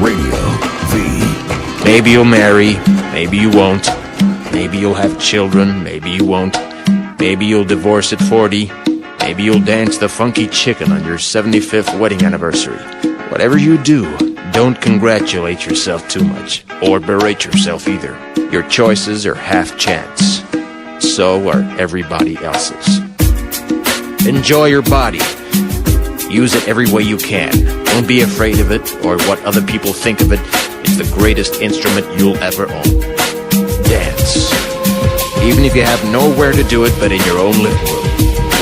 Radio V. Maybe you'll marry, maybe you won't. Maybe you'll have children, maybe you won't. Maybe you'll divorce at 40. Maybe you'll dance the funky chicken on your 75th wedding anniversary. Whatever you do, don't congratulate yourself too much, or berate yourself either. Your choices are half chance. So are everybody else's. Enjoy your body. Use it every way you can. Don't be afraid of it or what other people think of it. It's the greatest instrument you'll ever own. Dance. Even if you have nowhere to do it but in your own living room.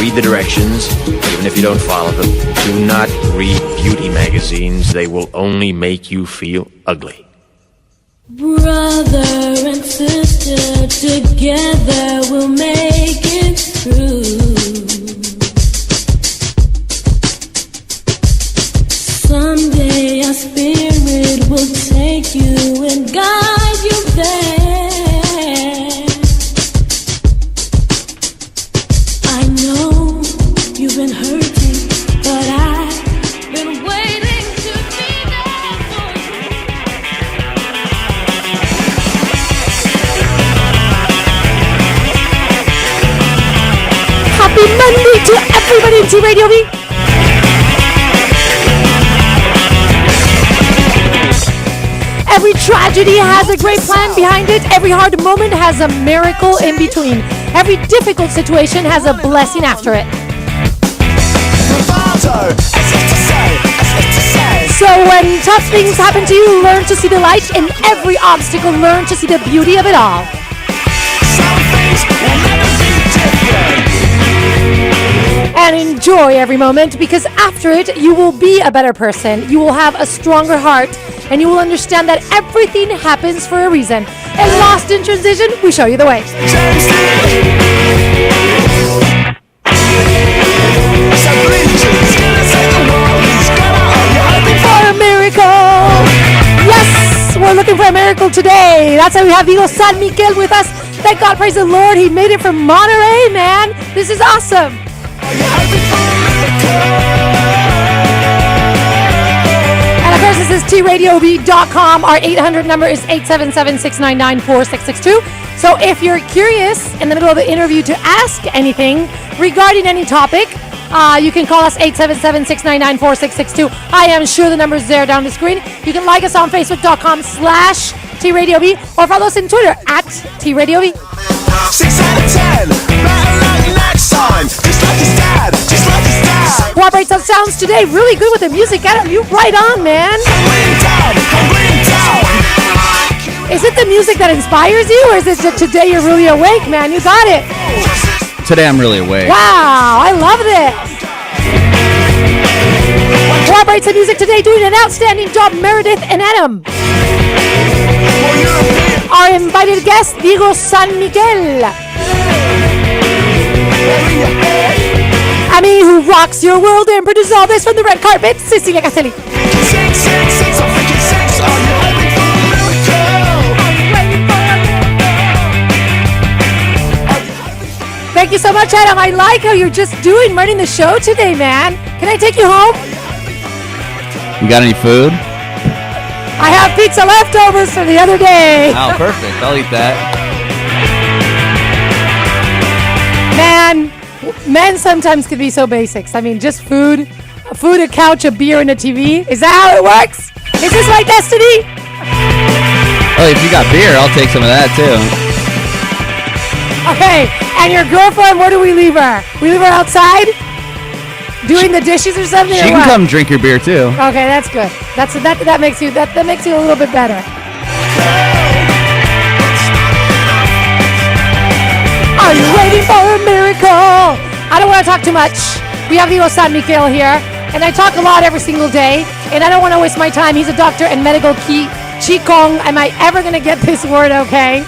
Read the directions, even if you don't follow them. Do not read beauty magazines. They will only make you feel ugly. Brother and sister, together we'll make it through. Someday our spirit will take you and guide you there. I know you've been hurting, but I've been waiting to be there for you. Happy Monday to everybody in T Radio V. Every tragedy has a great plan behind it. Every hard moment has a miracle in between. Every difficult situation has a blessing after it. So when tough things happen to you, learn to see the light in every obstacle. Learn to see the beauty of it all. And enjoy every moment, because after it, you will be a better person. You will have a stronger heart, and you will understand that everything happens for a reason. And Lost in Transition, we show you the way. For a miracle. Yes, we're looking for a miracle today. That's why we have Vigo San Miguel with us. Thank God, praise the Lord, he made it from Monterey, man. This is awesome. And of course, this is TRadioB.com. Our 800 number is 877-699-4662. So if you're curious in the middle of the interview to ask anything regarding any topic, you can call us 877-699-4662. I am sure the number is there down the screen. You can like us on Facebook.com/TRadioB or follow us on Twitter @TRadioB. 6 out of 10, better luck next time. Just like his dad, just like his dad. Cooperate sounds today really good with the music. You right on, man. Is it the music that inspires you, or is it that today you're really awake, man? You got it. Today I'm really awake. Wow, I love this. Cooperate some music today, doing an outstanding job, Meredith and Adam. Our invited guest, Vigo San Miguel. Ami, who rocks your world and produces all this from the red carpet, Cecilia Castelli. Thank you so much, Adam. I like how you're just running the show today, man. Can I take you home? You got any food? I have pizza leftovers from the other day. Oh, perfect. I'll eat that. Man, men sometimes can be so basics. I mean, just food, a couch, a beer, and a TV. Is that how it works? Is this my destiny? Oh, if you got beer, I'll take some of that, too. Okay, and your girlfriend, where do we leave her? We leave her outside? Doing the dishes or something? She can come drink your beer, too. Okay, that's good. That makes you a little bit better. Are you waiting for a miracle? I don't want to talk too much. We have Vigo San Miguel here, and I talk a lot every single day, and I don't want to waste my time. He's a doctor in medical Qigong. Am I ever going to get this word okay?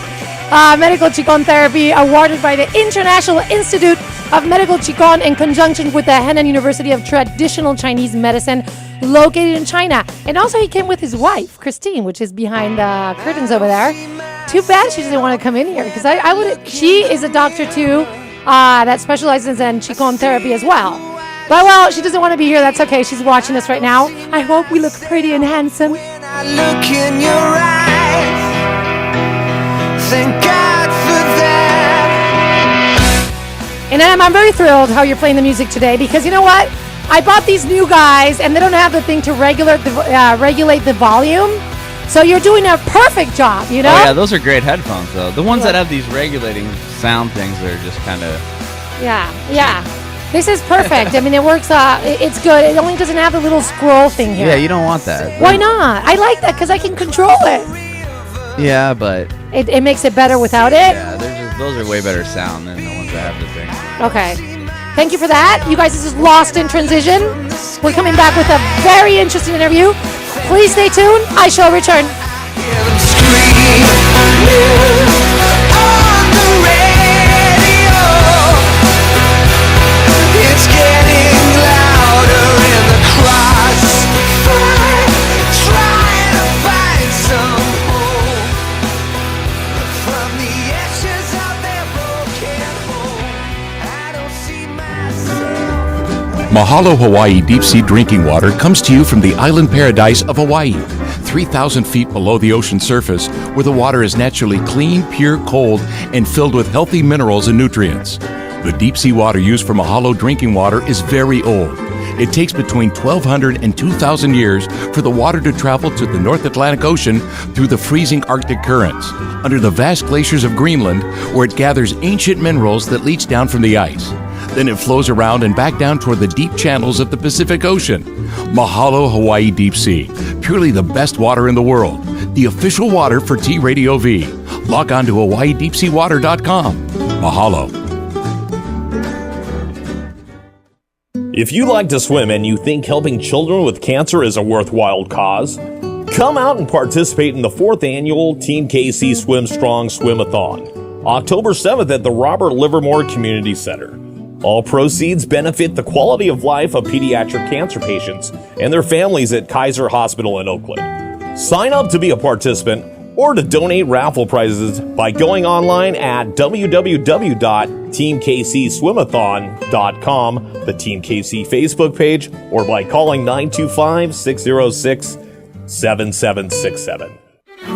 Medical Qigong therapy, awarded by the International Institute of Medical Qigong in conjunction with the Henan University of Traditional Chinese Medicine, located in China. And also he came with his wife, Christine, which is behind the curtains over there. Too bad she doesn't want to come in here, because I would. She is a doctor too, that specializes in Qigong therapy as well. But well, she doesn't want to be here. That's okay. She's watching us right now. I hope we look pretty and handsome. I look in your eyes. Thank God for that. And I'm very thrilled how you're playing the music today because you know what? I bought these new guys and they don't have the thing to regulate the volume. So you're doing a perfect job, you know? Oh, yeah, those are great headphones, though. The ones that have these regulating sound things are just kind of... Yeah. This is perfect. I mean, it works. It's good. It only doesn't have the little scroll thing here. Yeah, you don't want that. Why not? I like that because I can control it. Yeah, but... It makes it better without it? Yeah, those are way better sound than the ones that have the thing. Okay. Thank you for that. You guys, this is Lost in Transition. We're coming back with a very interesting interview. Please stay tuned. I shall return. Hear them scream on the radio. It's getting louder in the crossfire, trying to find some hope from the ashes of their broken home. I don't see myself. Mahalo Hawaii Deep Sea Drinking Water comes to you from the island paradise of Hawaii, 3,000 feet below the ocean surface, where the water is naturally clean, pure, cold, and filled with healthy minerals and nutrients. The deep sea water used for Mahalo drinking water is very old. It takes between 1,200 and 2,000 years for the water to travel to the North Atlantic Ocean through the freezing Arctic currents, under the vast glaciers of Greenland, where it gathers ancient minerals that leach down from the ice. Then it flows around and back down toward the deep channels of the Pacific Ocean. Mahalo Hawaii Deep Sea, purely the best water in the world. The official water for T Radio V. Log on to hawaiideepseawater.com. Mahalo. If you like to swim and you think helping children with cancer is a worthwhile cause, come out and participate in the 4th annual Team KC Swim Strong Swim-a-thon, October 7th at the Robert Livermore Community Center. All proceeds benefit the quality of life of pediatric cancer patients and their families at Kaiser Hospital in Oakland. Sign up to be a participant or to donate raffle prizes by going online at www.teamkcswimathon.com, the Team KC Facebook page, or by calling 925-606-7767.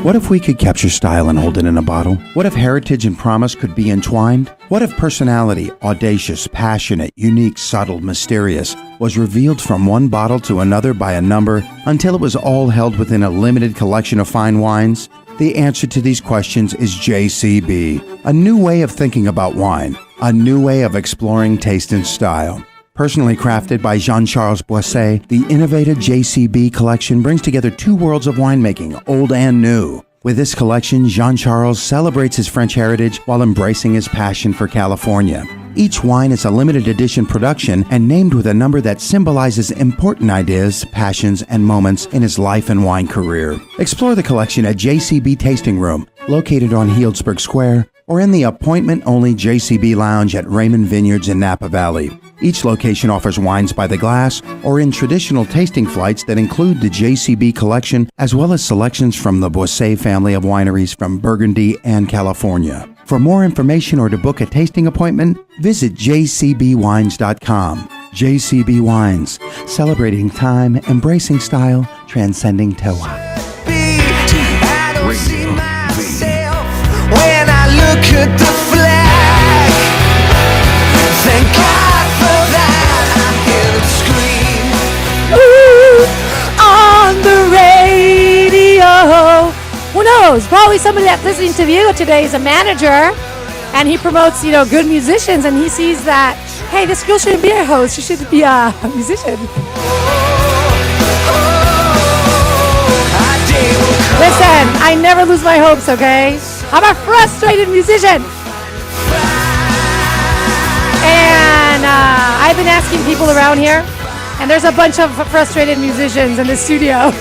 What if we could capture style and hold it in a bottle? What if heritage and promise could be entwined? What if personality, audacious, passionate, unique, subtle, mysterious, was revealed from one bottle to another by a number until it was all held within a limited collection of fine wines? The answer to these questions is JCB, a new way of thinking about wine, a new way of exploring taste and style. Personally crafted by Jean-Charles Boisset, the innovative JCB collection brings together two worlds of winemaking, old and new. With this collection, Jean-Charles celebrates his French heritage while embracing his passion for California. Each wine is a limited edition production and named with a number that symbolizes important ideas, passions, and moments in his life and wine career. Explore the collection at JCB Tasting Room, located on Healdsburg Square, or in the appointment-only JCB Lounge at Raymond Vineyards in Napa Valley. Each location offers wines by the glass or in traditional tasting flights that include the JCB collection, as well as selections from the Boisset family of wineries from Burgundy and California. For more information or to book a tasting appointment, visit jcbwines.com. JCB Wines, celebrating time, embracing style, transcending terroir. I don't see myself when I look at the flag. Thank God for that. I hear them scream On the radio. Who knows? Probably somebody that's listening to you today is a manager, and he promotes, good musicians, and he sees that, hey, this girl shouldn't be a host. She should be a musician. Listen, I never lose my hopes, okay? I'm a frustrated musician. And I've been asking people around here, and there's a bunch of frustrated musicians in the studio.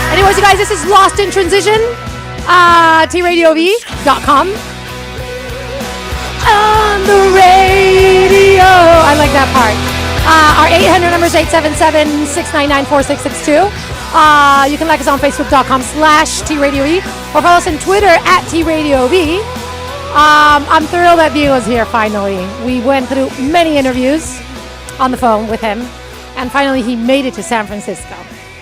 Anyways, you guys, this is Lost in Transition. TRadioV.com. On the radio. I like that part. Our 800 number is 877-699-4662. You can like us on Facebook.com/TRadioV or follow us on Twitter @TRadioV. I'm thrilled that Diego's here finally. We went through many interviews on the phone with him, and finally he made it to San Francisco.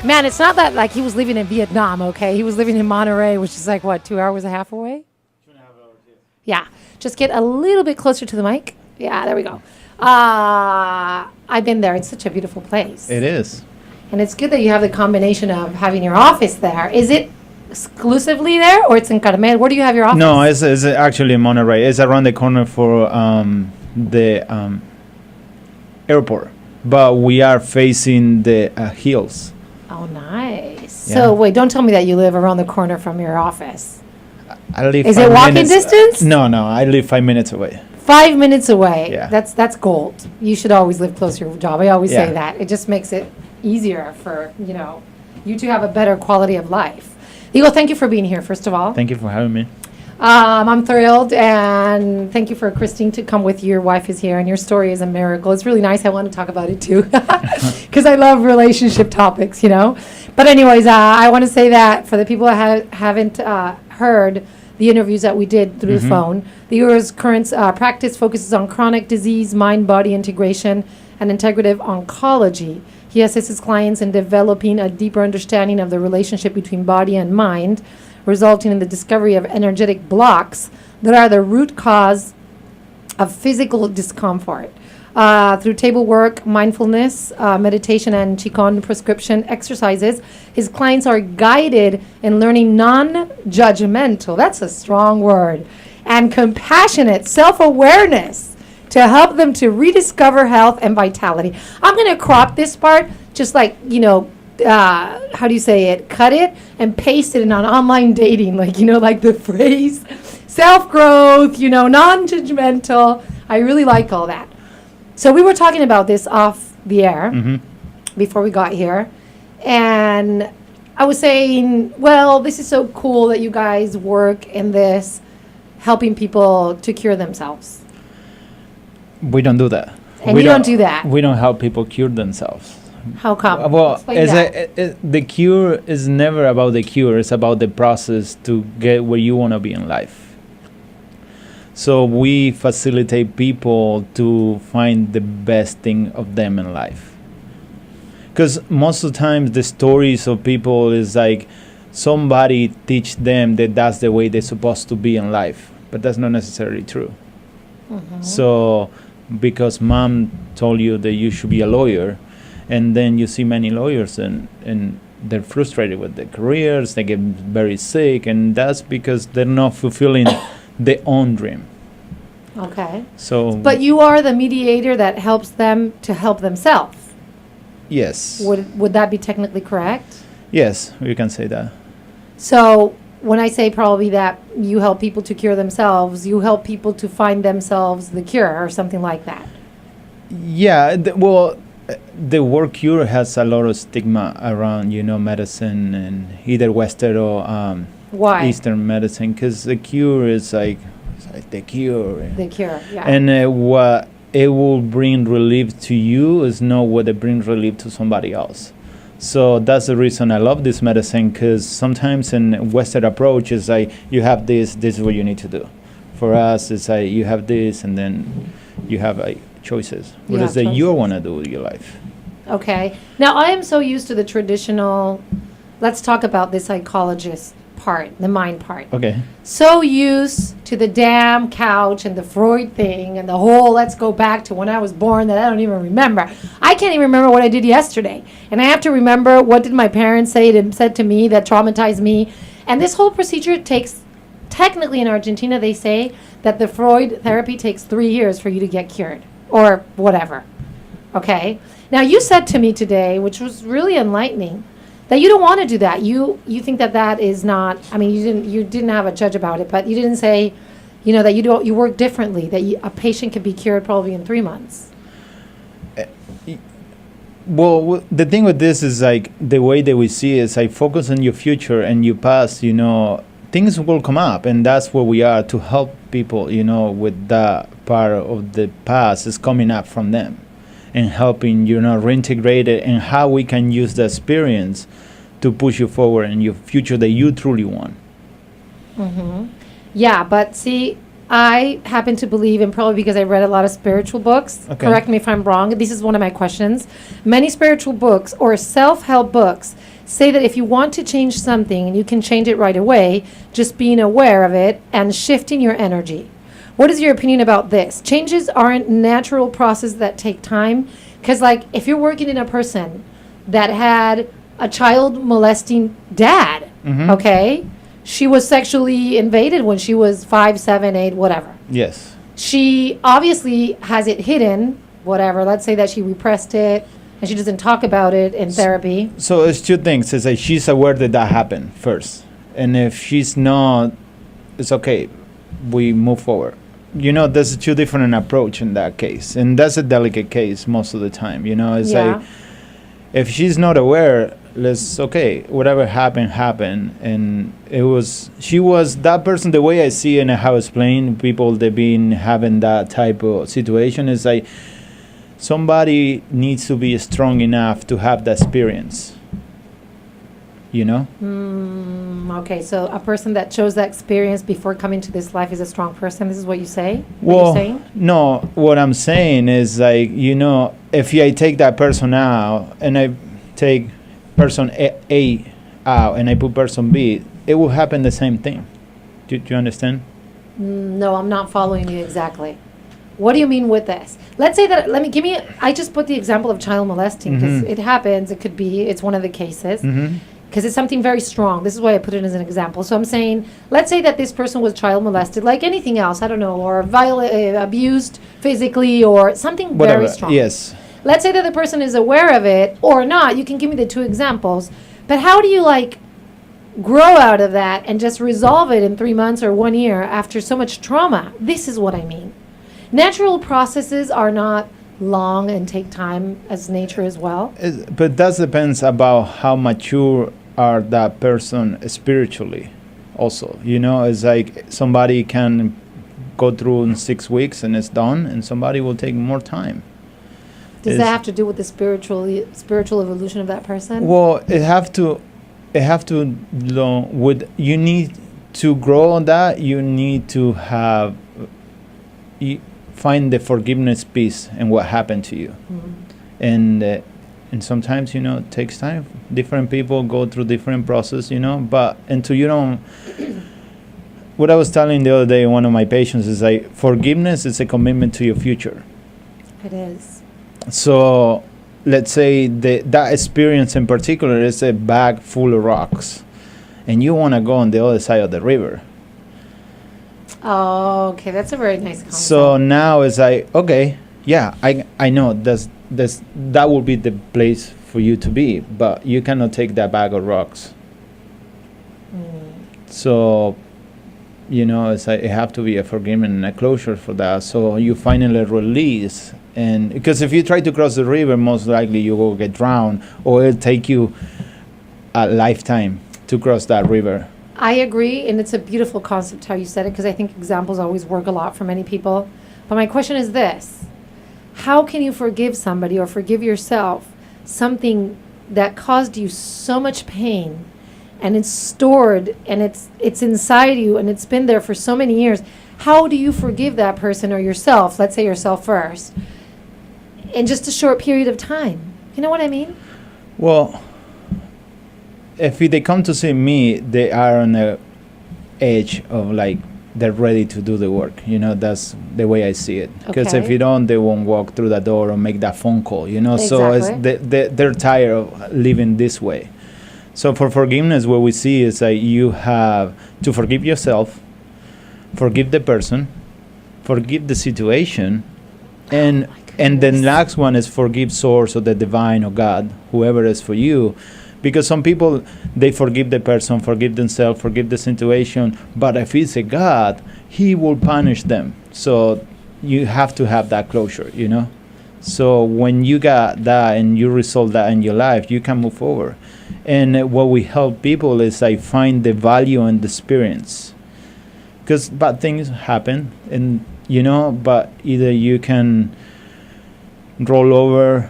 Man, it's not that like he was living in Vietnam, okay? He was living in Monterey, which is like, what, 2 hours and a half away? 2.5 hours, yeah. Just get a little bit closer to the mic. Yeah, there we go. I've been there. It's such a beautiful place. It is. And it's good that you have the combination of having your office there. Is it exclusively there, or it's in Carmel? Where do you have your office? No, it's actually in Monterey. It's around the corner for the airport. But we are facing the hills. Oh, nice. Yeah. So, wait, don't tell me that you live around the corner from your office. I live Is 5 it walking minutes, distance? No, I live 5 minutes away. 5 minutes away. Yeah. That's gold. You should always live close to your job. I always say Yeah. that. It just makes it easier for, you to have a better quality of life. Eagle, thank you for being here, first of all. Thank you for having me. I'm thrilled, and thank you for Christine to come with you. Your wife is here, and your story is a miracle. It's really nice. I want to talk about it too, because I love relationship topics, But anyways, I want to say that for the people that haven't heard the interviews that we did through the phone, the Eagle's current practice focuses on chronic disease, mind-body integration, and integrative oncology. He assists his clients in developing a deeper understanding of the relationship between body and mind, resulting in the discovery of energetic blocks that are the root cause of physical discomfort. Through table work, mindfulness, meditation, and Qigong prescription exercises, his clients are guided in learning non-judgmental, that's a strong word, and compassionate self-awareness to help them to rediscover health and vitality. I'm going to crop this part, just like, how do you say it? Cut it and paste it in on online dating, like the phrase self-growth, non-judgmental. I really like all that. So we were talking about this off the air before we got here. And I was saying, well, this is so cool that you guys work in this, helping people to cure themselves. We don't do that. And you don't do that. We don't help people cure themselves. How come? Well, Explain that. the cure is never about the cure. It's about the process to get where you want to be in life. So we facilitate people to find the best thing of them in life. Because most of the time, the stories of people is like somebody teach them that that's the way they're supposed to be in life. But that's not necessarily true. So because mom told you that you should be a lawyer, and then you see many lawyers and they're frustrated with their careers, they get very sick, and that's because they're not fulfilling their own dream. Okay. So, But you are the mediator that helps them to help themselves. yes. Would that be technically correct? Yes, you can say that. So when I say probably that you help people to cure themselves, you help people to find themselves the cure or something like that. Yeah, the word cure has a lot of stigma around, medicine and either Western or Why? Eastern medicine, because the cure is like the cure. The cure, yeah. And what it will bring relief to you is not what it brings relief to somebody else. So that's the reason I love this medicine, because sometimes in Western approach is like you have this is what you need to do. For us, it's like you have this, and then you have choices. What is that you want to do with your life? Okay. Now, I am so used to the traditional, let's talk about the psychologist part, the mind part. Okay. So used to the damn couch and the Freud thing and the whole let's go back to when I was born that I don't even remember. I can't even remember what I did yesterday. And I have to remember what did my parents said to me that traumatized me. And this whole procedure takes, technically in Argentina, they say that the Freud therapy takes 3 years for you to get cured. Or whatever. Okay? Now, you said to me today, which was really enlightening, that you don't want to do that. You think that is not, I mean, you didn't have a judge about it, but you didn't say, that you work differently, that a patient could be cured probably in 3 months. Well, the thing with this is like the way that we see it is like focus on your future and your past, things will come up, and that's where we are to help people, with that part of the past is coming up from them and helping, reintegrate it and how we can use the experience to push you forward in your future that you truly want. Mm-hmm. Yeah, but see, I happen to believe, and probably because I read a lot of spiritual books, correct me if I'm wrong, this is one of my questions. Many spiritual books or self-help books say that if you want to change something, and you can change it right away, just being aware of it and shifting your energy. What is your opinion about this? Changes aren't natural processes that take time. Because, like, if you're working in a person that had a child molesting dad, okay, she was sexually invaded when she was 5, 7, 8, whatever. Yes. She obviously has it hidden, whatever. Let's say that she repressed it and she doesn't talk about it in therapy. So it's two things. It's like she's aware that happened first. And if she's not, it's okay. We move forward. You know, there's two different approach in that case. And that's a delicate case most of the time. You know, it's like, if she's not aware, whatever happened. And she was that person, the way I see and how I explain people, they've been having that type of situation is like, somebody needs to be strong enough to have that experience. You know? Okay, so a person that chose that experience before coming to this life is a strong person. This is what you say? Well, no, what I'm saying is like, you know, if I take that person out and I take person A out and I put person B, it will happen the same thing. Do you understand? No, I'm not following you exactly. What do you mean with this? Let's say that, I just put the example of child molesting because it happens. It's one of the cases. Because it's something very strong. This is why I put it as an example. So I'm saying, let's say that this person was child molested, like anything else, I don't know, or abused physically or something very strong. Yes. Let's say that the person is aware of it or not. You can give me the two examples. But how do you, like, grow out of that and just resolve it in 3 months or 1 year after so much trauma? This is what I mean. Natural processes are not long and take time as nature as well. But that depends about how mature are that person spiritually also. You know, it's like somebody can go through in 6 weeks and it's done, and somebody will take more time. Does that have to do with the spiritual evolution of that person? Well, you need to grow on that. You need to have find the forgiveness piece and what happened to you. And sometimes, you know, it takes time. Different people go through different process, you know, but until you don't, what I was telling the other day, one of my patients is like, forgiveness is a commitment to your future. It is. So let's say that experience in particular is a bag full of rocks and you want to go on the other side of the river. Oh, okay, that's a very nice concept. So now it's like, okay, yeah, I know that will be the place for you to be, but you cannot take that bag of rocks. So, you know, it's like it have to be a forgiveness and a closure for that. So you finally release, and because if you try to cross the river, most likely you will get drowned, or it'll take you a lifetime to cross that river. I agree, and it's a beautiful concept how you said it, because I think examples always work a lot for many people. But my question is this: how can you forgive somebody or forgive yourself something that caused you so much pain, and it's stored and it's inside you and it's been there for so many years? How do you forgive that person or yourself? Let's say yourself first, in just a short period of time. You know what I mean? Well, if they come to see me, they are on the edge of like they're ready to do the work. You know, that's the way I see it. Because if you don't, they won't walk through the door or make that phone call. You know, so they're tired of living this way. So for forgiveness, what we see is that you have to forgive yourself, forgive the person, forgive the situation, and the next one is forgive source or the divine or God, whoever is for you. Because some people, they forgive the person, forgive themselves, forgive the situation, but if it's a God, he will punish them. So you have to have that closure, you know? So when you got that and you resolve that in your life, you can move forward. And what we help people is like find the value in the experience. Because bad things happen, and you know, but either you can roll over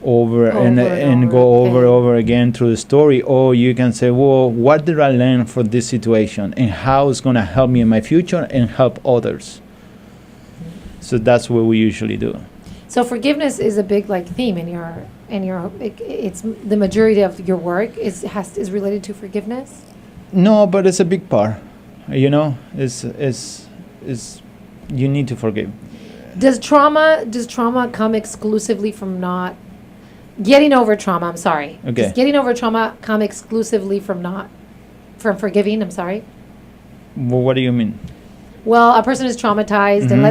and go over again through the story, or you can say, well, what did I learn from this situation and how it's going to help me in my future and help others? So that's what we usually do. So forgiveness is a big like theme in your and it's the majority of your work is related to forgiveness? No, but it's a big part. You know, is you need to forgive. Does trauma come exclusively from not getting over trauma? I'm sorry. Okay. Does getting over trauma come exclusively from forgiving? I'm sorry. Well, what do you mean? Well, a person is traumatized, and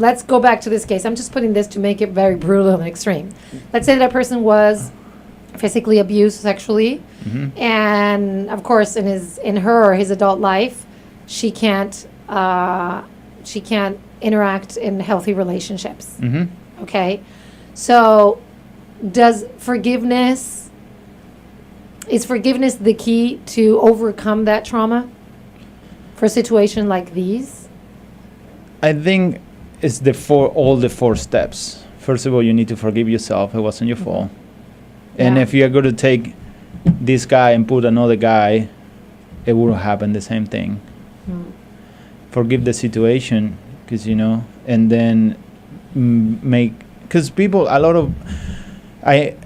let's go back to this case. I'm just putting this to make it very brutal and extreme. Let's say that a person was physically abused sexually, and of course, in her or his adult life, she can't interact in healthy relationships. Okay, so is forgiveness the key to overcome that trauma for a situation like these? I think it's all the four steps. First of all, you need to forgive yourself. It wasn't your fault. And if you're going to take this guy and put another guy, it will happen the same thing. Forgive the situation, because and then because people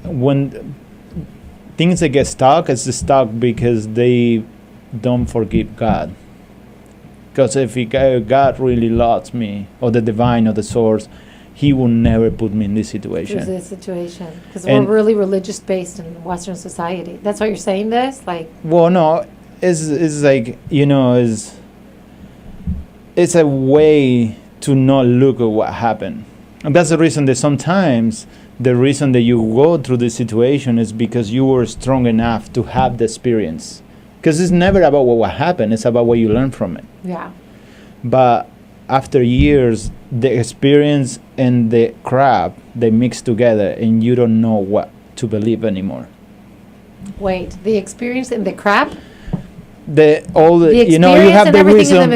when things that get stuck, it's stuck because they don't forgive God. Because if God really loves me, or the divine, or the source, He will never put me in this situation. Because we're really religious based in Western society. That's why you're saying this, like. Well, no, it's like it's a way to not look at what happened, and that's the reason that sometimes the reason that you go through this situation is because you were strong enough to have the experience. Because it's never about what happened, it's about what you learn from it. Yeah. But after years, the experience and the crap, they mix together and you don't know what to believe anymore. Wait, the experience and the crap? You have the wisdom.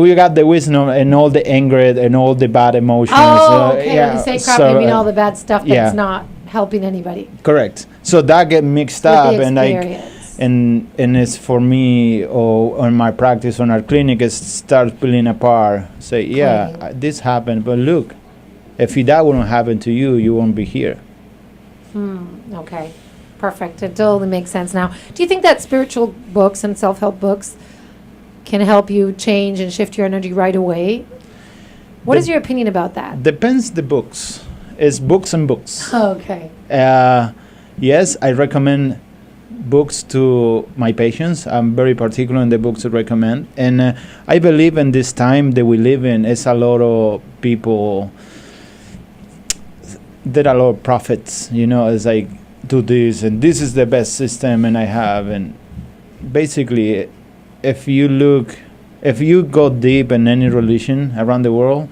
You got the wisdom and all the anger and all the bad emotions. Oh, okay. When you say crap, you mean all the bad stuff that's not helping anybody. Correct. So that get mixed with up, the and it's for me or on my practice on our clinic, it starts pulling apart. Say, this happened, but look, if that wouldn't happen to you, you won't be here. Okay. Perfect. It totally makes sense now. Do you think that spiritual books and self-help books can help you change and shift your energy right away? What is your opinion about that? Depends the books. It's books and books. Okay. Yes, I recommend books to my patients. I'm very particular in the books to recommend. And I believe in this time that we live in, it's a lot of people, there are a lot of prophets, it's like, do this and this is the best system and I have, and basically if you go deep in any religion around the world,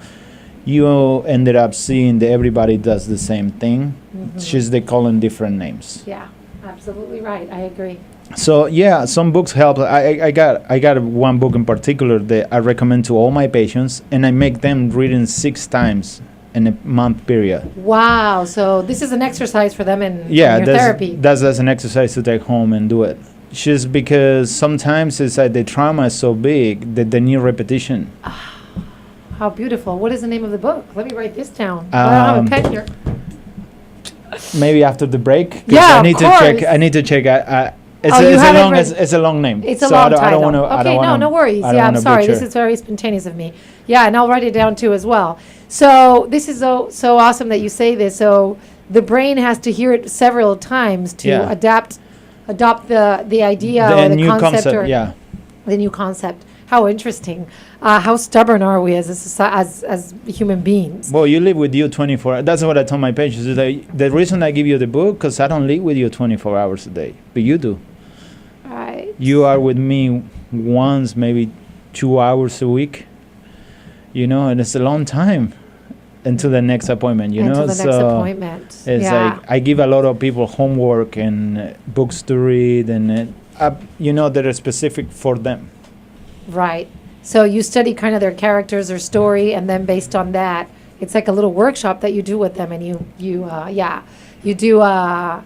you ended up seeing that everybody does the same thing. It's just they call them different names. Yeah, absolutely right. I agree. So some books help. I got one book in particular that I recommend to all my patients, and I make them read it 6 times in a month period. Wow. So this is an exercise for them in your therapy. That's an exercise to take home and do it. Just because sometimes it's like the trauma is so big that they need repetition. How beautiful. What is the name of the book? Let me write this down. I don't have a pen here. Maybe after the break. Yeah, I need to check. It's a long name. It's a long title. I don't want to. No worries. Yeah, I'm sorry. This is very spontaneous of me. Yeah, and I'll write it down too as well. So this is so awesome that you say this. So the brain has to hear it several times to adopt the idea or the concept the new concept. How interesting. How stubborn are we as human beings? Well, you live with you 24 hours. That's what I tell my patients. Is the reason I give you the book, because I don't live with you 24 hours a day. But you do. Right. You are with me once, maybe 2 hours a week. And it's a long time until the next appointment, Until the next appointment. It's like I give a lot of people homework and books to read, and that are specific for them. Right. So you study kind of their characters or story, and then based on that, it's like a little workshop that you do with them, and you do. Well,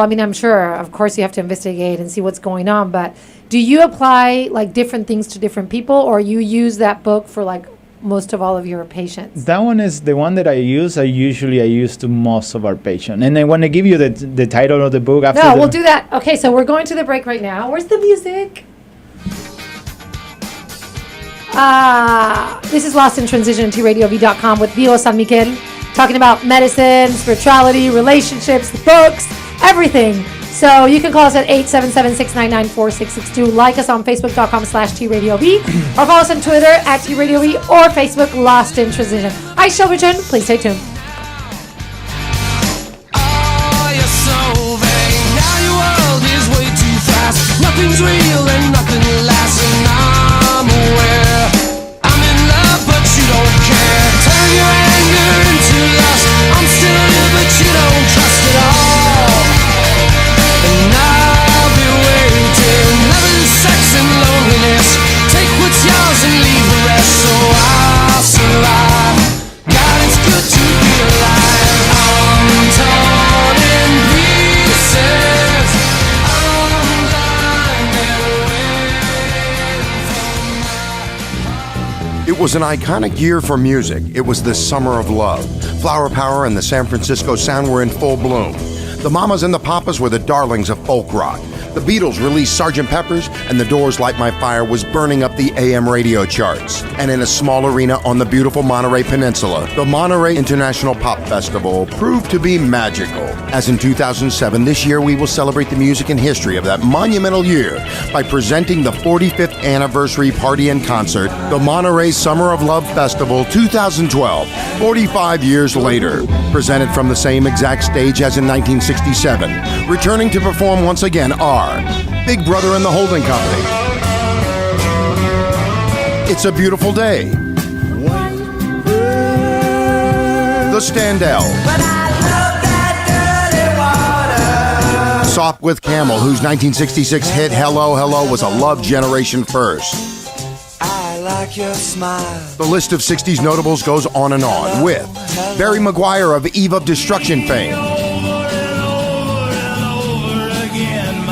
I mean, I'm sure, of course, you have to investigate and see what's going on. But do you apply like different things to different people, or you use that book for like most of all of your patients? That one is the one that I use. I use to most of our patients. And I want to give you the title of the book after. No, we'll do that. Okay, so we're going to the break right now. Where's the music? This is Lost in Transition, TRadioV.com with Dio San Miguel, talking about medicine, spirituality, relationships, books, everything. So you can call us at 877-699-4662. Like us on Facebook.com/TRadioV or follow us on Twitter at TRadioV or Facebook Lost in Transition. I shall return. Please stay tuned. Oh, you're so vain. Now your world is way too fast. Nothing's real and nothing lasts. And I'm aware I'm in love, but you don't care. Turn your anger into lust. I'm still here, but you don't trust at all. And I'll be waiting. Love and sex and loneliness. Take what's yours and leave the rest. So I'll survive. God, it's good to be alive. I'm torn in pieces. I'm blind and It was an iconic year for music. It was the summer of love. Flower Power and the San Francisco Sound were in full bloom. The Mamas and the Papas were the darlings of folk rock. The Beatles released Sgt. Pepper's, and The Doors' Light My Fire was burning up the AM radio charts. And in a small arena on the beautiful Monterey Peninsula, the Monterey International Pop Festival proved to be magical. As in 2007, this year we will celebrate the music and history of that monumental year by presenting the 45th anniversary party and concert, the Monterey Summer of Love Festival 2012, 45 years later. Presented from the same exact stage as in 1967. Returning to perform once again are Big Brother and the Holding Company, It's a Beautiful Day, The Standells, Soft with Camel, whose 1966 hit Hello, Hello was a Love Generation first. I like your smile. The list of 60s notables goes on and on, with Barry Maguire of Eve of Destruction fame,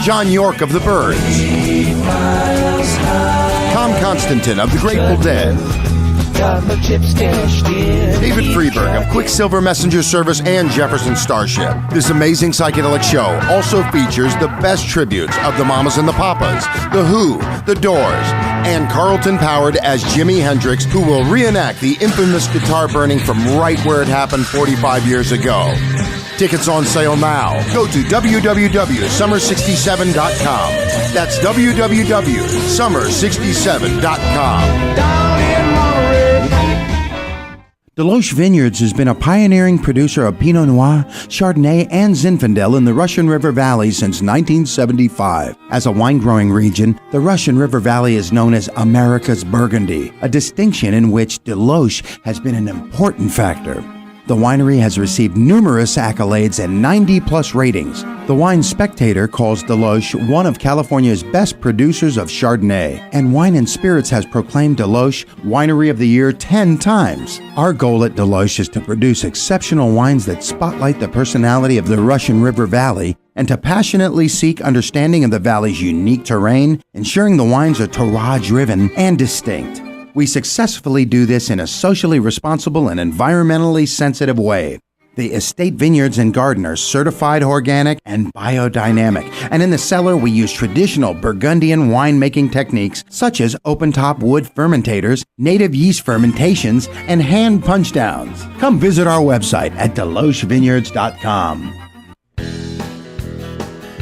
John York of The Byrds, Tom Constantine of The Grateful Dead, David Freeberg of Quicksilver Messenger Service and Jefferson Starship. This amazing psychedelic show also features the best tributes of the Mamas and the Papas, The Who, The Doors, and Carlton Powered as Jimi Hendrix, who will reenact the infamous guitar burning from right where it happened 45 years ago. Tickets on sale now. Go to www.summer67.com. That's www.summer67.com. Deloche Vineyards has been a pioneering producer of Pinot Noir, Chardonnay, and Zinfandel in the Russian River Valley since 1975. As a wine-growing region, the Russian River Valley is known as America's Burgundy, a distinction in which Deloche has been an important factor. The winery has received numerous accolades and 90-plus ratings. The Wine Spectator calls Deloche one of California's best producers of Chardonnay, and Wine and Spirits has proclaimed Deloche Winery of the Year 10 times. Our goal at Deloche is to produce exceptional wines that spotlight the personality of the Russian River Valley and to passionately seek understanding of the valley's unique terrain, ensuring the wines are terroir-driven and distinct. We successfully do this in a socially responsible and environmentally sensitive way. The estate vineyards and garden are certified organic and biodynamic, and in the cellar we use traditional Burgundian winemaking techniques such as open-top wood fermentators, native yeast fermentations, and hand punch-downs. Come visit our website at DelocheVineyards.com.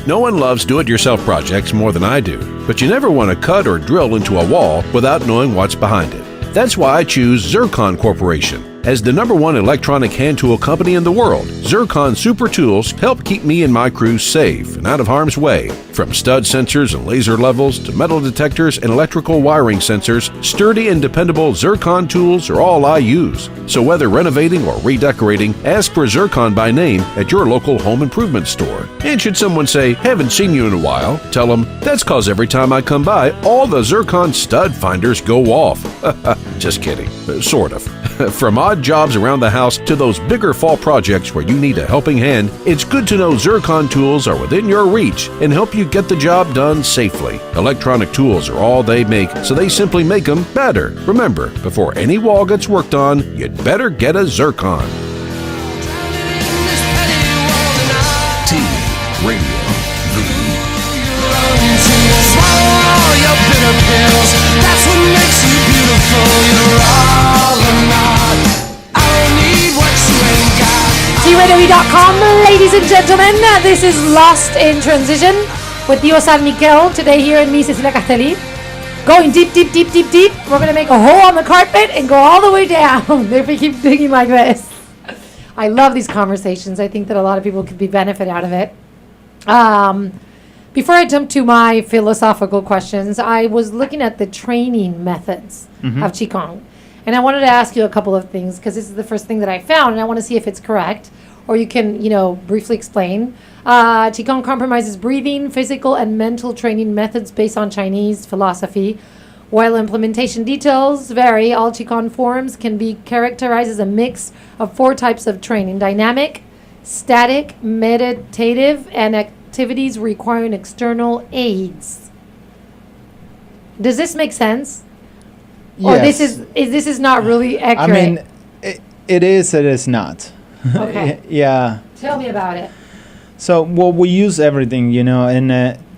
No one loves do-it-yourself projects more than I do, but you never want to cut or drill into a wall without knowing what's behind it. That's why I choose Zircon Corporation. As the #1 electronic hand tool company in the world, Zircon Super Tools help keep me and my crew safe and out of harm's way. From stud sensors and laser levels to metal detectors and electrical wiring sensors, sturdy and dependable Zircon tools are all I use. So whether renovating or redecorating, ask for Zircon by name at your local home improvement store. And should someone say, haven't seen you in a while, tell them, that's cause every time I come by, all the Zircon stud finders go off. Just kidding. Sort of. From odd jobs around the house to those bigger fall projects where you need a helping hand, it's good to know Zircon tools are within your reach and help you get the job done safely. Electronic tools are all they make, so they simply make them better. Remember, before any wall gets worked on, you'd better get a Zircon. T Radio V. Swallow all your bitter pills. That's what makes you beautiful. You're all or not. I don't need what you ain't got. TRadioE.com, ladies and gentlemen. This is Lost in Transition with Dio San Miguel. Today here in me, Cecilia Castelli. Going deep, deep, deep, deep, deep. We're going to make a hole on the carpet and go all the way down if we keep digging like this. I love these conversations. I think that a lot of people could be benefit out of it. Before I jump to my philosophical questions, I was looking at the training methods of Qigong. And I wanted to ask you a couple of things because this is the first thing that I found, and I want to see if it's correct, or you can, briefly explain. Qigong compromises breathing, physical, and mental training methods based on Chinese philosophy. While implementation details vary, all Qigong forms can be characterized as a mix of 4 types of training: dynamic, static, meditative, and activities requiring external aids. Does this make sense? Yes. Or this is not really accurate? I mean, it is. It is not. Okay. Yeah. Tell me about it. So, well, we use everything, and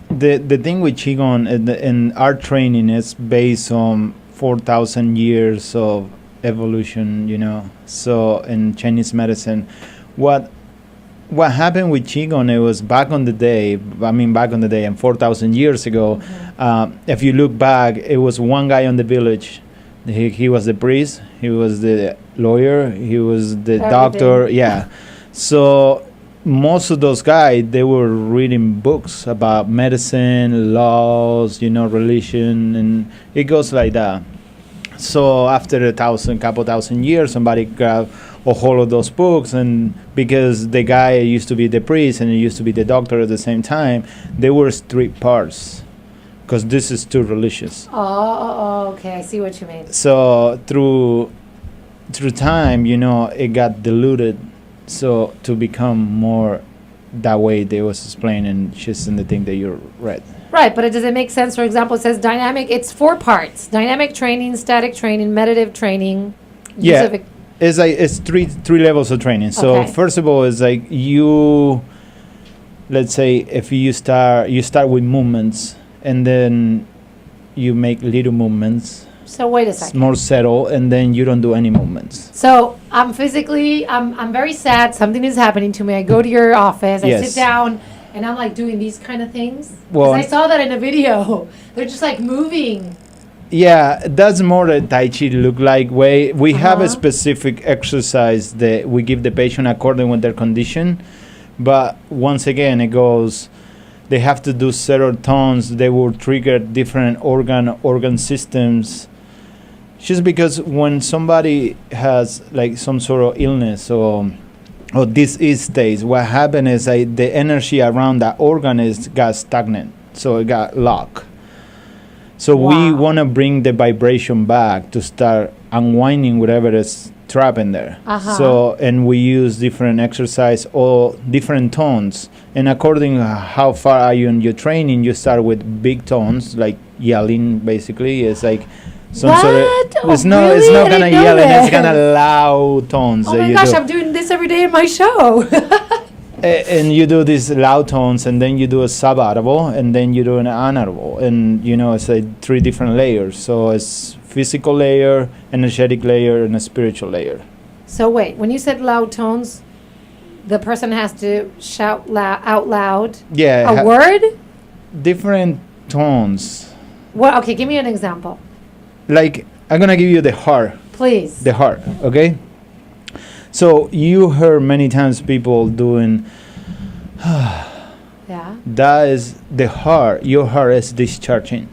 the thing with Qigong and our training is based on 4,000 years of evolution, So, in Chinese medicine, what happened with Qigong, it was back in the day, and 4,000 years ago, if you look back, it was one guy in the village. He was the priest, he was the lawyer, he was the doctor, yeah. So most of those guys, they were reading books about medicine, laws, religion, and it goes like that. So after couple thousand years, somebody grabbed a hold of those books, and because the guy used to be the priest and he used to be the doctor at the same time, they were strict parts, because this is too religious. Oh, okay, I see what you mean. So through time, it got diluted, so to become more that way they was explaining just in the thing that you read. Right, but does it make sense? For example, it says dynamic. It's 4 parts: dynamic training, static training, meditative training. Yeah, it's three levels of training. So Okay. first of all, it's like let's say if you start with movements, and then you make little movements. So wait a It's second. more settled, and then you don't do any movements. So I'm very sad. Something is happening to me. I go to your office. I Yes. sit down, and I'm like doing these kind of things. 'Cause Well, I saw that in a video. They're just like moving. yeah, that's more the Tai Chi look like way. We have a Uh-huh. specific exercise that we give the patient according with their condition, but once again, it goes. They have to do several tones. They will trigger different organ systems. Just because when somebody has like some sort of illness or disease stage, what happened is the energy around that organ got stagnant, so it got locked. So we Wow. want to bring the vibration back to start unwinding whatever is trapped in there. Uh-huh. So, and we use different exercise or different tones. And according to how far are you in your training, you start with big tones, like yelling, basically. It's like some sort of... What? Oh, It's really? not I kind of didn't know yelling, it's that. kind of loud tones Oh that my you gosh, do. I'm doing this every day in my show. And you do these loud tones, and then you do a sub-audible, and then you do an unaudible. And, it's like 3 different layers. So it's physical layer, energetic layer, and a spiritual layer. So wait, when you said loud tones, the person has to shout out loud Yeah. a word? Different tones. What? Okay, give me an example, Like, I'm going to give you the heart. please. The heart, okay? So you heard many times people doing, Yeah. that is the heart. Your heart is discharging.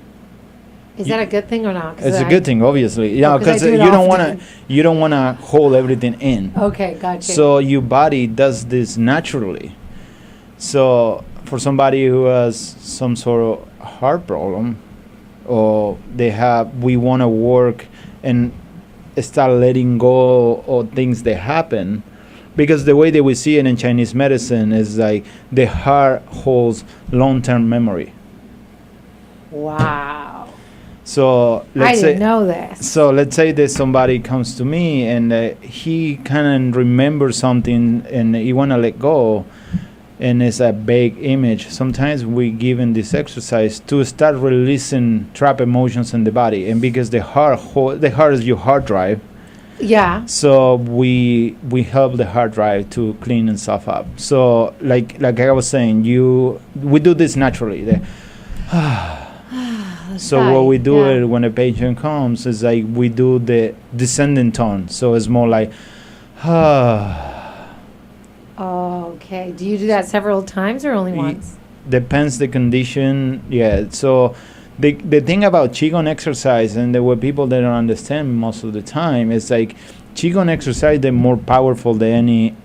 Is that a good thing or not? 'Cause It's a I- good thing, obviously. Yeah, 'cause I because do it you don't want to hold everything in. Okay, gotcha. So your body does this naturally. So for somebody who has some sort of heart problem, or we want to work, and start letting go of things that happen, because the way that we see it in Chinese medicine is like the heart holds long-term memory. Wow. So I let's say didn't know this. So let's say that somebody comes to me and he kind of remembers something and he want to let go, and it's a big image. Sometimes we give in this exercise to start releasing trapped emotions in the body, and because the heart is your hard drive. Yeah. So we help the hard drive to clean itself up. So like I was saying, we do this naturally. So what we do it when a patient comes is like we do the descending tone. So it's more like, Okay. Do you do that several times or only once? Depends the condition. Yeah. So the thing about Qigong exercise, and what people that don't understand most of the time, is like Qigong exercise, they're more powerful than any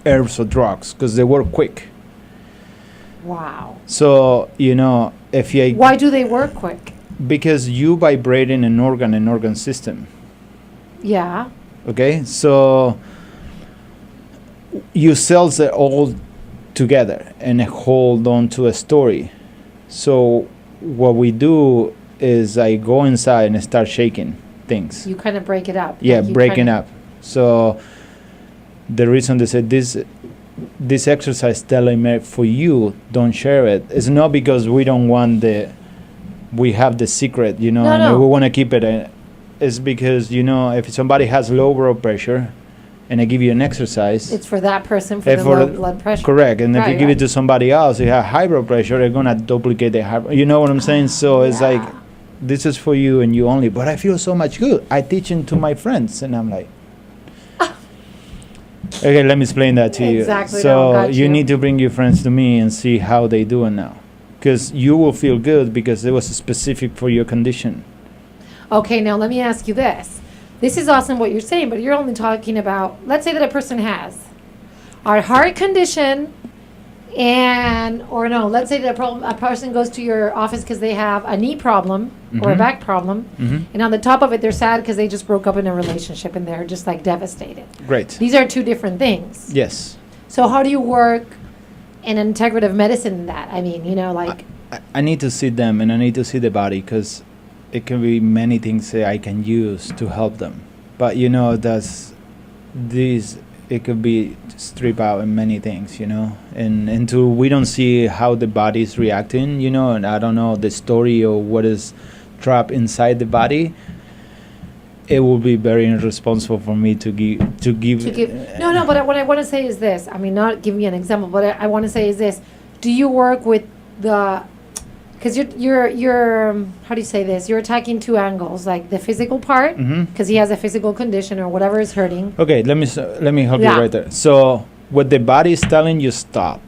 herbs or drugs because they work quick. Wow. So, if you... Why do they work quick? Because you vibrating an organ system. Yeah. Okay? So, your cells are all together and hold on to a story. So, what we do is I go inside and start shaking things. You kind of break it up. Yeah, like breaking up. So, the reason they said this exercise telling for you, don't share it. It's not because we don't want we have the secret, and we want to keep it. It's because, if somebody has low blood pressure and I give you an exercise. It's for that person for the low blood pressure. Correct. And if you give it to somebody else who has high blood pressure, they're going to duplicate the high. You know what I'm saying? So it's like, this is for you and you only. But I feel so much good. I teach it to my friends and I'm like, okay, let me explain that to you. Exactly. So you need to bring your friends to me and see how they do it now. Because you will feel good because it was specific for your condition. Okay, now let me ask you this. This is awesome what you're saying, but you're only talking about, let's say that a person has a heart condition let's say that a person goes to your office because they have a knee problem or a back problem, and on the top of it, they're sad because they just broke up in a relationship and they're just like devastated. Great. These are two different things. Yes. So how do you work in integrative medicine in that? I mean, I need to see them and I need to see the body because it can be many things that I can use to help them. But, it could be strip out in many things, and until we don't see how the body is reacting, and I don't know the story or what is trapped inside the body, it will be very irresponsible for me to give. No, but what I want to say is this. I mean, not give me an example, but I want to say is this. Do you work with because you're how do you say this? You're attacking two angles, like the physical part, because he has a physical condition or whatever is hurting. Okay, let me help you right there. So what the body is telling you, stop.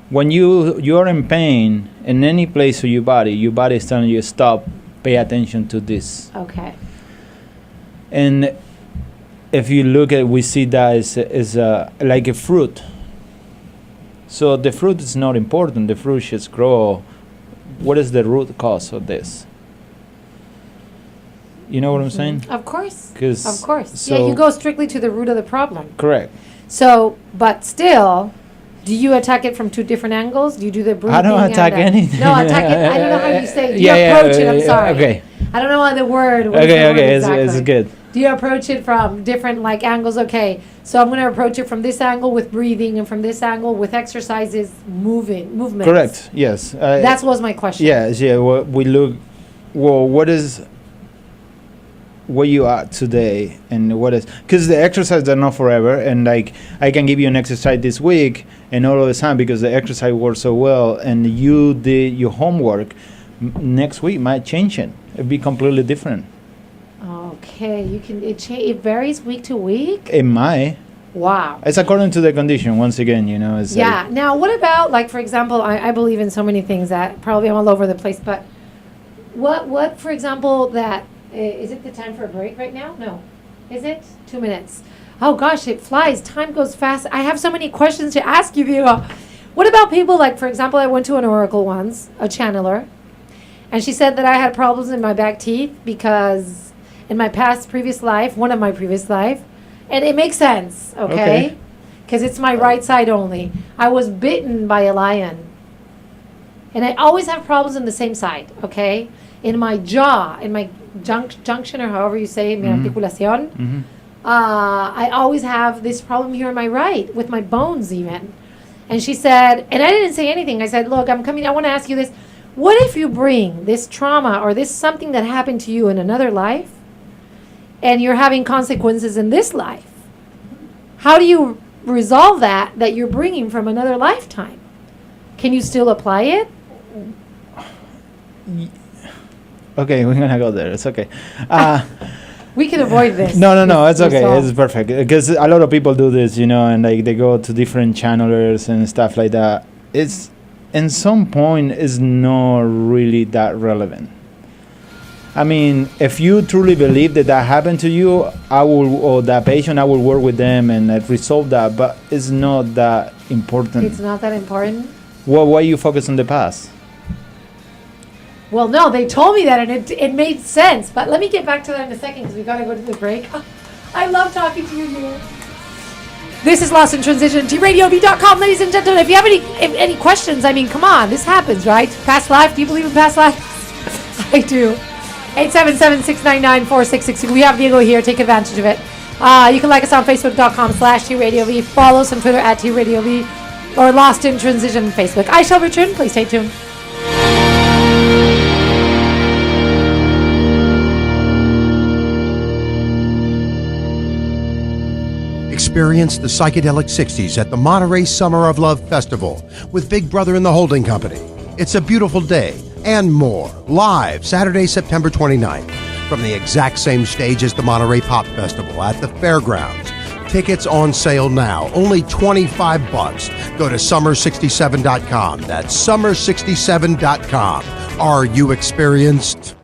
When you're in pain in any place of your body is telling you, stop, pay attention to this. Okay. And if you look at, we see that as like a fruit. So the fruit is not important. The fruit should grow. What is the root cause of this? You know what I'm saying? Of course. Of course. So you go strictly to the root of the problem. Correct. So, but still, do you attack it from two different angles? Do you do the breathing? I don't attack anything. No, attack it. I don't know how you say it. Do you approach it? I'm sorry. Okay. I don't know how the word. Okay, it's good. Do you approach it from different angles? Okay, so I'm going to approach it from this angle with breathing, and from this angle with exercises, movements. Correct. Yes. That was my question. Yes. Yeah. We look. Well, what is where you are today, and what is because the exercises are not forever, and like I can give you an exercise this week, and all of the time because the exercise works so well, and you did your homework, next week might change it. It'd be completely different. Okay, it varies week to week? It might. Wow. It's according to the condition, once again, it's yeah. Now, what about, for example, I believe in so many things that probably I'm all over the place, but what for example, is it the time for a break right now? No. Is it? 2 minutes. Oh, gosh, it flies. Time goes fast. I have so many questions to ask you, Diego. What about people, for example, I went to an oracle once, a channeler, and she said that I had problems in my back teeth and in my previous life, one of my previous life, and it makes sense, okay? Because it's my right side only. I was bitten by a lion. And I always have problems in the same side, okay? In my jaw, in my junction, or however you say, mi articulación, I always have this problem here on my right, with my bones even. And she said, and I didn't say anything. I said, look, I want to ask you this. What if you bring this trauma or this something that happened to you in another life, and you're having consequences in this life? How do you resolve that you're bringing from another lifetime? Can you still apply it? Okay, we're gonna go there. It's okay. We can avoid this. No, it's okay. It's perfect, because a lot of people do this, and like they go to different channelers and stuff like that. It's in some point is not really that relevant. I mean, if you truly believe that happened to you, or that patient, I will work with them and resolve that. But it's not that important. It's not that important. Well, why you focus on the past? Well, no, they told me that, and it made sense. But let me get back to that in a second, because we got to go to the break. I love talking to you here. This is Lost in Transition, TRadioV.com, ladies and gentlemen. If you have any questions, I mean, come on, this happens, right? Past life, do you believe in past life? I do. 877-699-4660. We have Diego here. Take advantage of it. You can like us on Facebook.com/TRadioV. Follow us on Twitter @TRadioV or Lost in Transition Facebook. I shall return. Please stay tuned. Experience the psychedelic 60s at the Monterey Summer of Love Festival with Big Brother and the Holding Company. It's a beautiful day and more. Live Saturday, September 29th from the exact same stage as the Monterey Pop Festival at the fairgrounds. Tickets on sale now, only $25. Go to summer67.com. That's summer67.com. Are you experienced?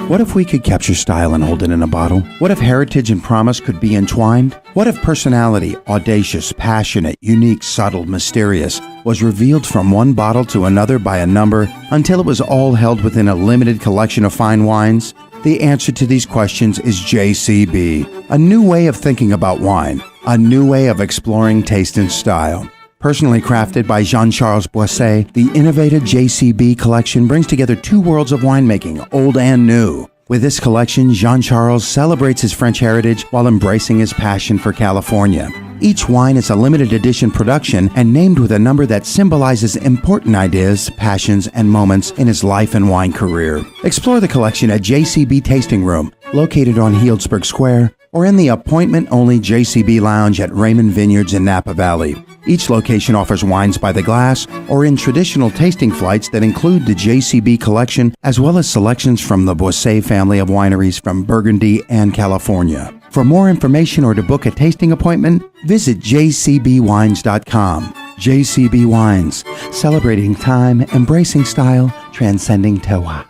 What if we could capture style and hold it in a bottle? What if heritage and promise could be entwined? What if personality, audacious, passionate, unique, subtle, mysterious, was revealed from one bottle to another by a number until it was all held within a limited collection of fine wines? The answer to these questions is JCB, a new way of thinking about wine, a new way of exploring taste and style. Personally crafted by Jean-Charles Boisset, the innovative JCB collection brings together two worlds of winemaking, old and new. With this collection, Jean-Charles celebrates his French heritage while embracing his passion for California. Each wine is a limited edition production and named with a number that symbolizes important ideas, passions, and moments in his life and wine career. Explore the collection at JCB Tasting Room, located on Healdsburg Square, or in the appointment-only JCB Lounge at Raymond Vineyards in Napa Valley. Each location offers wines by the glass or in traditional tasting flights that include the JCB collection, as well as selections from the Boisset family of wineries from Burgundy and California. For more information or to book a tasting appointment, visit jcbwines.com. JCB Wines, celebrating time, embracing style, transcending terroir.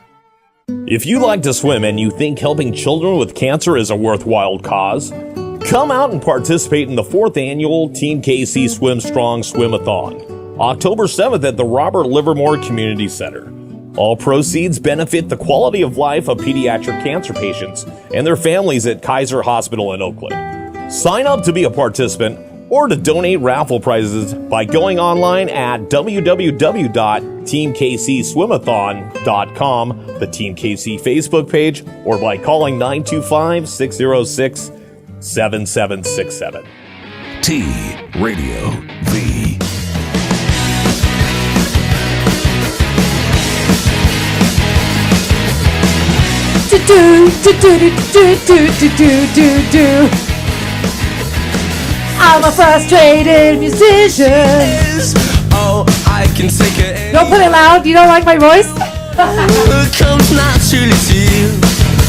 If you like to swim and you think helping children with cancer is a worthwhile cause, come out and participate in the 4th annual Team KC Swim Strong Swim-a-thon, October 7th at the Robert Livermore Community Center. All proceeds benefit the quality of life of pediatric cancer patients and their families at Kaiser Hospital in Oakland. Sign up to be a participant or to donate raffle prizes by going online at www.teamkcswimathon.com, the Team KC Facebook page, or by calling 925-606-7767. T-Radio-V. I'm a frustrated musician. Oh, I can take it. Don't put it loud. You don't like my voice? It comes naturally to you.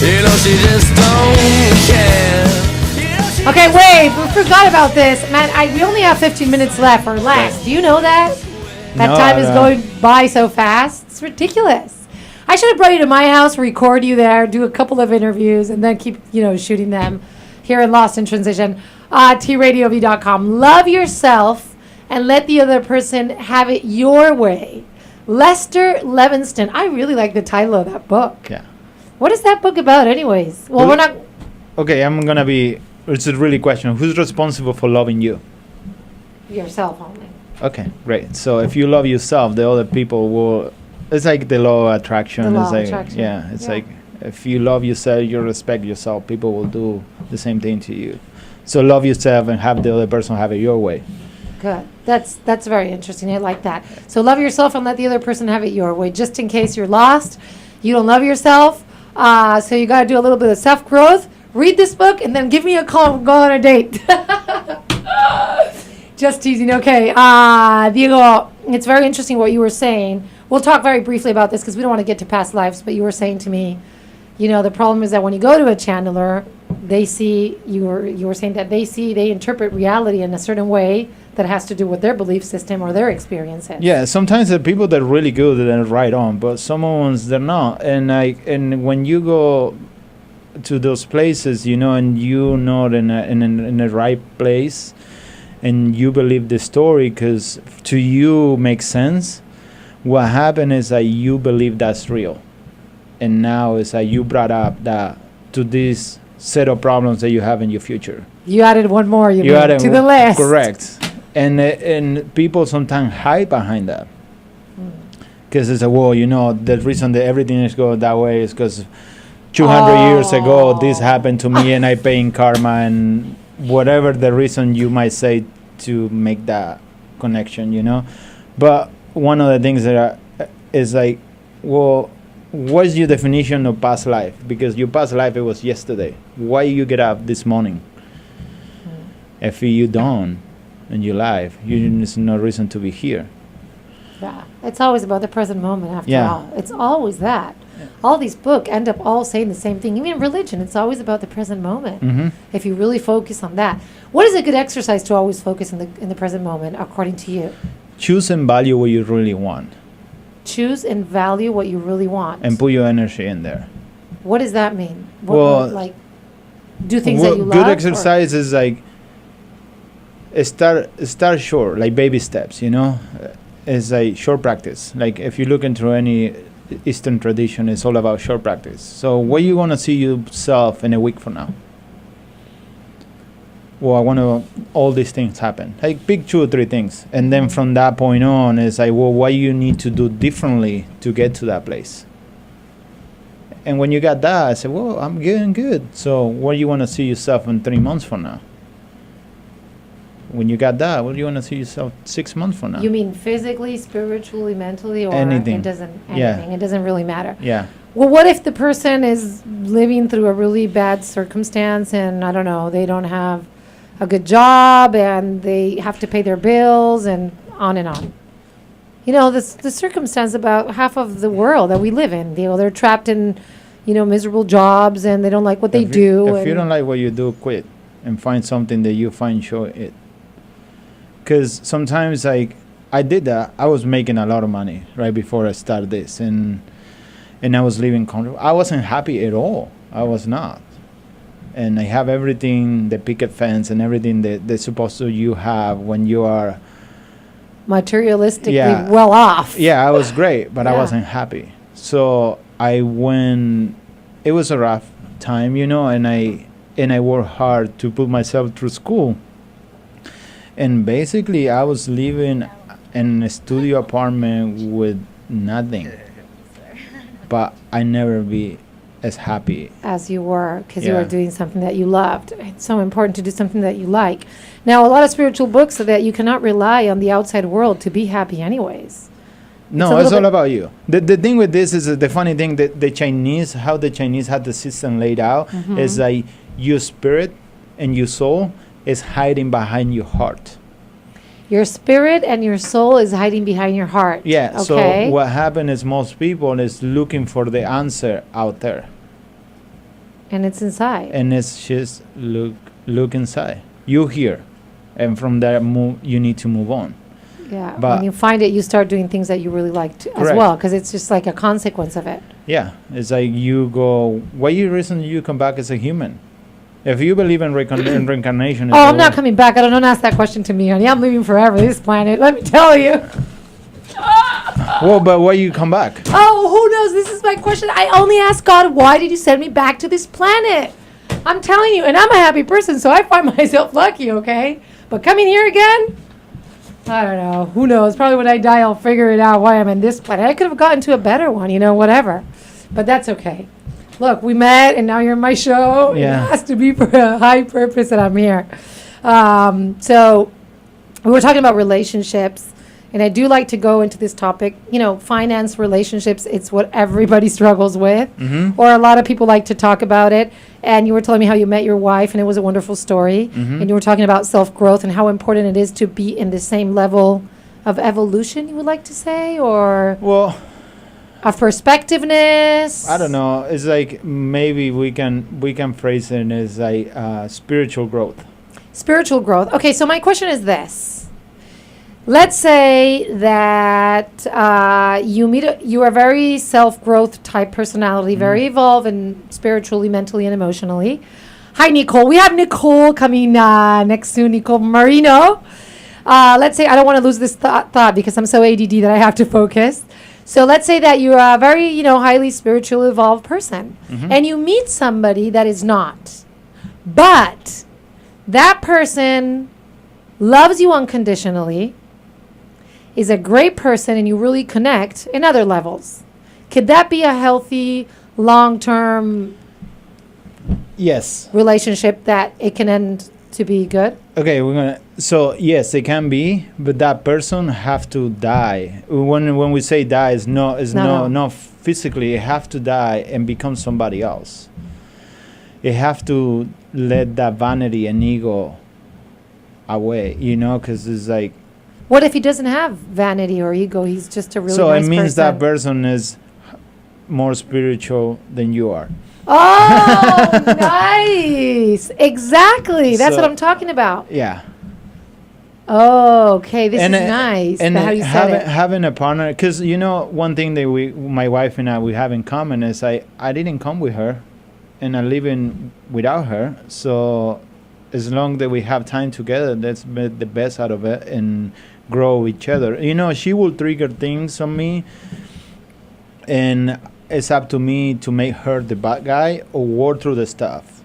You know, she just don't care. Okay, wait. We forgot about this. Man, we only have 15 minutes left or less. Do you know that? That No, time is no. going by so fast. It's ridiculous. I should have brought you to my house, record you there, do a couple of interviews, and then keep, shooting them here in Lost in Transition. TRadioV.com. Love yourself and let the other person have it your way. Lester Levinston. I really like the title of that book. Yeah. What is that book about anyways? Well, we're not okay, I'm gonna be. It's a really question. Who's responsible for loving you? Yourself only. Okay, great. So if you love yourself, the other people will. It's like the law of attraction. The law It's of like, attraction. yeah, it's Yeah. like if you love yourself, you respect yourself. People will do the same thing to you. So love yourself and have the other person have it your way. Good. That's very interesting. I like that. So love yourself and let the other person have it your way. Just in case you're lost, you don't love yourself. So you got to do a little bit of self growth. Read this book and then give me a call. We'll go on a date. Just teasing. Okay. Diego, it's very interesting what you were saying. We'll talk very briefly about this because we don't want to get to past lives. But you were saying to me, the problem is that when you go to a channeler, they see you were saying that they interpret reality in a certain way that has to do with their belief system or their experiences. Yeah, sometimes the people that are really good and right on, but some ones they're not. And when you go to those places, and you're not in the right place, and you believe the story because to you makes sense. What happened is that you believe that's real, and now it's that you brought up that to this set of problems that you have in your future. You added one more. You mean, added to the list. Correct. And people sometimes hide behind that because it's the reason that everything is going that way is because 200 years ago this happened to me and I pay in karma and whatever the reason you might say to make that connection, But one of the things that is like, what's your definition of past life? Because your past life, it was yesterday. Why you get up this morning? If you don't in your life, there's no reason to be here. Yeah, it's always about the present moment after Yeah. all. It's always that. All these books end up all saying the same thing. Even in religion, it's always about the present moment. Mm-hmm. If you really focus on that. What is a good exercise to always focus in the present moment, according to you? Choose and value what you really want. Choose and value what you really want. And put your energy in there. What does that mean? Well, do things that you love? Good exercise is like start short, like baby steps, It's like short practice. Like if you look into any Eastern tradition, it's all about short practice. So where you want to see yourself in a week from now? Well, I want to all these things happen. Like pick 2 or 3 things. And then from that point on, it's like, what you need to do differently to get to that place? And when you got that, I said, I'm getting good. So where you want to see yourself in 3 months from now? When you got that, what do you want to see yourself 6 months from now? You mean physically, spiritually, mentally, or anything? It doesn't. Anything. Yeah. It doesn't really matter. Yeah. Well, what if the person is living through a really bad circumstance and I don't know, they don't have a good job and they have to pay their bills and on and on. The circumstance about half of the world that we live in. They're trapped in, miserable jobs and they don't like what they do. If you don't like what you do, quit and find something that you find it. Because sometimes, like, I did that. I was making a lot of money right before I started this, and I was living comfortable. I wasn't happy at all. I was not. And I have everything, the picket fence and everything that they're supposed to you have when you are materialistically well off. Yeah, I was great, but I Yeah. wasn't happy. So I went. It was a rough time, and I worked hard to put myself through school. And basically, I was living in a studio apartment with nothing. But I never be as happy as you were, because you Yeah. were doing something that you loved. It's so important to do something that you like. Now, a lot of spiritual books say that you cannot rely on the outside world to be happy anyways. No, it's all about you. The thing with this is the funny thing that how the Chinese had the system laid out is like your spirit and your soul is hiding behind your heart. Your spirit and your soul is hiding behind your heart. Yeah. Okay. So what happened is most people is looking for the answer out there. And it's inside. And it's just look inside. You here, and from there you need to move on. Yeah. But when you find it, you start doing things that you really like as Correct. well, because it's just like a consequence of it. Yeah, it's like you go. Why you reason you come back as a human? If you believe in reincarnation, Oh, I'm not coming back. Don't ask that question to me, honey. I'm leaving forever this planet. Let me tell you. Well, but why you come back? Oh, who knows? This is my question. I only ask God, why did you send me back to this planet? I'm telling you, and I'm a happy person, so I find myself lucky, okay? But coming here again, I don't know. Who knows? Probably when I die, I'll figure it out why I'm in this planet. I could have gotten to a better one, whatever. But that's okay. Look, we met, and now you're in my show. Yeah. It has to be for a high purpose that I'm here. So we were talking about relationships, and I do like to go into this topic. Finance, relationships, it's what everybody struggles with, or a lot of people like to talk about it. And you were telling me how you met your wife, and it was a wonderful story. And you were talking about self-growth and how important it is to be in the same level of evolution, you would like to say, or Well, of perspectiveness. I don't know. It's like maybe we can phrase it as like spiritual growth. Spiritual growth. Okay, so my question is this. Let's say that you are a very self-growth type personality, very evolved and spiritually, mentally, and emotionally. Hi, Nicole. We have Nicole coming next to Nicole Marino. Let's say I don't want to lose this thought because I'm so ADD that I have to focus. So let's say that you're a very, highly spiritually evolved person, and you meet somebody that is not, but that person loves you unconditionally, is a great person, and you really connect in other levels. Could that be a healthy, long-term Yes. relationship that it can end to be good? Okay, so yes, it can be, but that person have to die. When we say die, is not physically. It have to die and become somebody else. It have to let that vanity and ego away, because it's like. What if he doesn't have vanity or ego? He's just a really So nice it means person. that person is more spiritual than you are. Oh, nice. Exactly. That's what So- I'm talking about. Yeah. Oh, okay. This And is it- nice. And How you said it. having a partner, because one thing that my wife and I, we have in common is I didn't come with her, and I live in without her. So as long that we have time together, let's make the best out of it and grow each other. She will trigger things on me, and it's up to me to make her the bad guy or work through the stuff.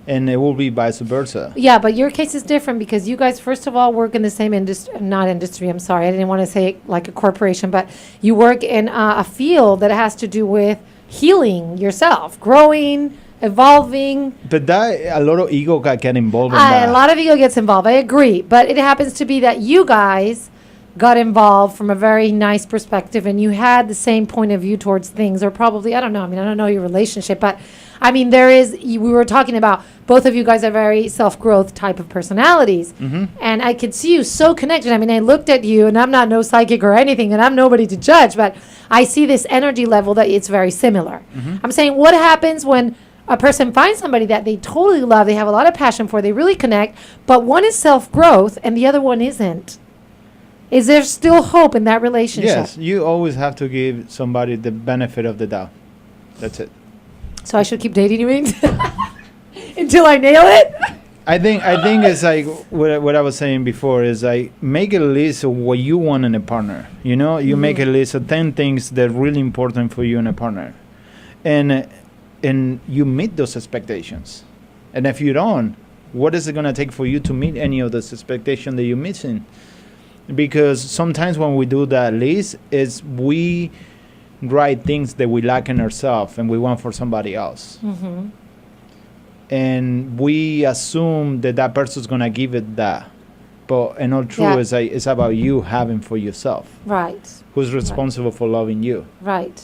And it will be vice versa. Yeah, but your case is different because you guys, first of all, work in the same industry. Not industry, I'm sorry. I didn't want to say like a corporation, but you work in a field that has to do with healing yourself, growing, evolving. But a lot of ego get involved in that. A lot of ego gets involved. I agree. But it happens to be that you guys got involved from a very nice perspective and you had the same point of view towards things, or probably, I don't know. I don't know your relationship, but we were talking about both of you guys are very self-growth type of personalities. And I could see you so connected. I looked at you, and I'm not no psychic or anything, and I'm nobody to judge, but I see this energy level that it's very similar. I'm saying, what happens when a person finds somebody that they totally love, they have a lot of passion for, they really connect, but one is self-growth and the other one isn't? Is there still hope in that relationship? Yes, you always have to give somebody the benefit of the doubt. That's it. So I should keep dating, you mean? Until I nail it? I think it's like what I was saying before is like make a list of what you want in a partner. You make a list of 10 things that are really important for you in a partner, and you meet those expectations. And if you don't, what is it gonna take for you to meet any of those expectations that you're missing? Because sometimes when we do that list, is we write things that we lack in ourselves and we want for somebody else. And we assume that person's gonna give it that, but in all truth, it's about you having for yourself. Right. Who's responsible for loving you? Right.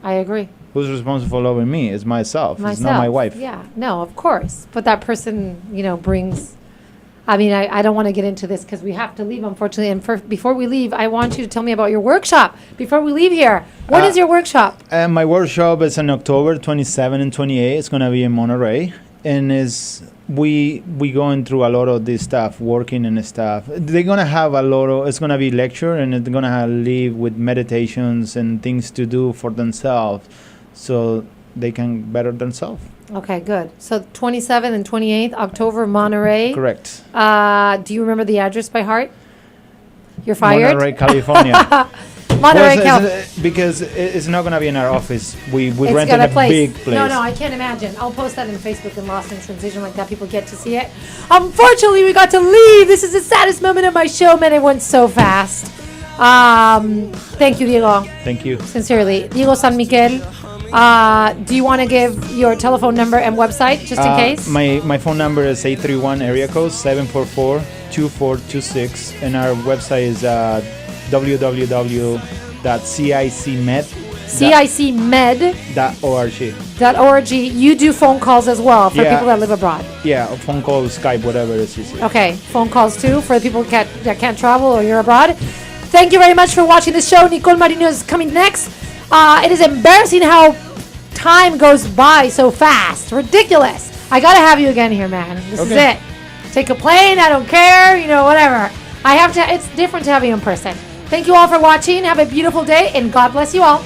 I agree. Who's responsible for loving me? It's myself. It's not my wife. Yeah. No, of course. But that person, brings. I don't want to get into this because we have to leave, unfortunately. And before we leave, I want you to tell me about your workshop. Before we leave here, when is your workshop? My workshop is in October 27 and 28. It's gonna be in Monterey, and we going through a lot of this stuff, working and stuff. They're gonna have it's gonna be lecture, and it's gonna leave with meditations and things to do for themselves, so they can better themselves. Okay, good. So 27th and 28th, October, Monterey. Correct. Do you remember the address by heart? You're fired? Monterey, California. Monterey, Well, California. because it's not gonna be in our office. We It's rented got a a place. big place. No, I can't imagine. I'll post that on Facebook and Lost in Transition like that. People get to see it. Unfortunately, we got to leave. This is the saddest moment of my show, man. It went so fast. Thank you, Diego. Thank you. Sincerely. Diego San Miguel. Do you want to give your telephone number and website just in case? My phone number is 831 area code 744-2426, and our website is CICmed.org. You do phone calls as well for people that live abroad. Yeah, phone call, Skype, whatever is easy. Okay, phone calls too for the people that can't travel or you're abroad. Thank you very much for watching the show. Nicole Marino is coming next. It is embarrassing how time goes by so fast. Ridiculous. I gotta have you again here, man. This is it. Take a plane. I don't care. Whatever. I have to. It's different to have you in person. Thank you all for watching. Have a beautiful day, and God bless you all.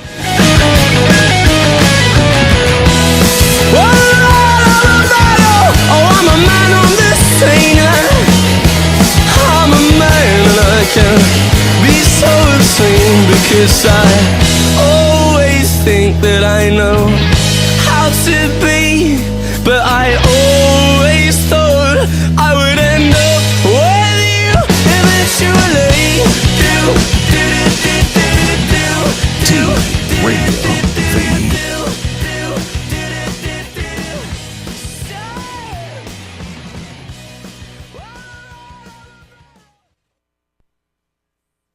I'm a man on this scene. I'm a man and I can be so obscene because I always think that I know how to be